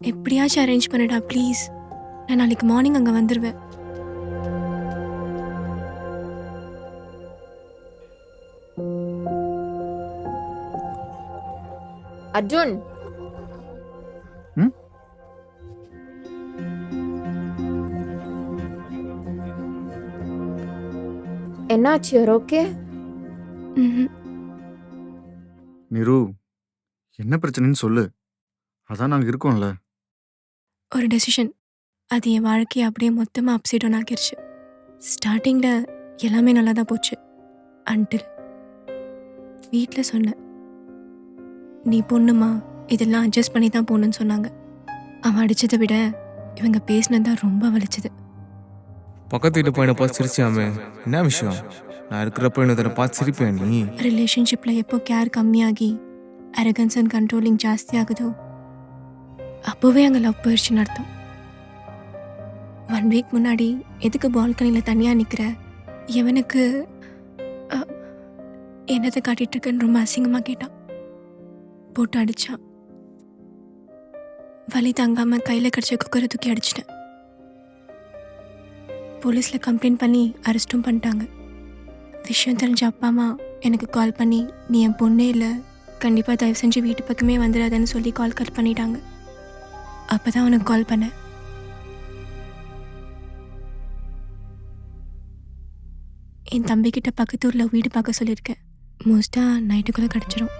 எப்படியாச்சும் அரேஞ்ச் பண்ணுடா ப்ளீஸ். நான் நாளைக்கு மார்னிங் அங்கே வந்துடுவேன். அர்ஜுன், ம் என்னாச்சு? Your okay? ம்ஹும். நிரு, என்ன பிரச்சனைன்னு சொல்லு. அதான் நாங்கள் இருக்கோம்ல. ஒரு டெசிஷன், அது என் வாழ்க்கையை அப்படியே மொத்தமாக அப்சைட் டவுன் ஆக்கிருச்சு. ஸ்டார்டிங்கில் எல்லாமே நல்லா தான் போச்சு. அன்டில் வீட்டில் சொன்னேன், நீ பொண்ணுமா, இதெல்லாம் அட்ஜஸ்ட் பண்ணி தான் போகணுன்னு சொன்னாங்க. அவன் அடித்ததை விட இவங்க பேசினது தான் ரொம்ப வலிச்சது. பக்கத்து வீட்டு பையனை பார்த்து சிரிச்சாமே, என்ன விஷயம்? நான் இருக்கிறப்ப இன்னொரு பார்த்து சிரிப்பேன் நீ? ரிலேஷன்ஷிப்பில் எப்போ கேர் கம்மியாகி அரகன்ஸ் அண்ட் கண்ட்ரோலிங் ஜாஸ்தி ஆகுதோ அப்போவே அங்கே லவ் போயிடுச்சுன்னு அர்த்தம். 1 வீக் முன்னாடி எதுக்கு பால்கனியில் தனியாக நிற்கிற, எவனுக்கு என்னத்தை காட்டிகிட்டு இருக்குன்னு ரொம்ப அசிங்கமாக கேட்டான். போட்டு அடித்தான். வலி தாங்காமல் கையில் கிடச்ச குக்கரை தூக்கி அடிச்சிட்டேன். போலீஸில் கம்ப்ளைண்ட் பண்ணி அரெஸ்ட்டும் பண்ணிட்டாங்க. விஷயம் தெரிஞ்ச அப்பா அம்மா எனக்கு கால் பண்ணி, நீ என் பொண்ணே இல்லை, கண்டிப்பாக தயவு செஞ்சு வீட்டு பக்கமே வந்துடாதன்னு சொல்லி கால் கட் பண்ணிட்டாங்க. அப்போ தான் உனக்கு கால் பண்ணேன். என் தம்பிக்கிட்ட பக்கத்து ஊரில் வீடு பார்க்க சொல்லியிருக்கேன். மோஸ்ட்டாக நைட்டுக்குள்ளே கிடச்சிரும்.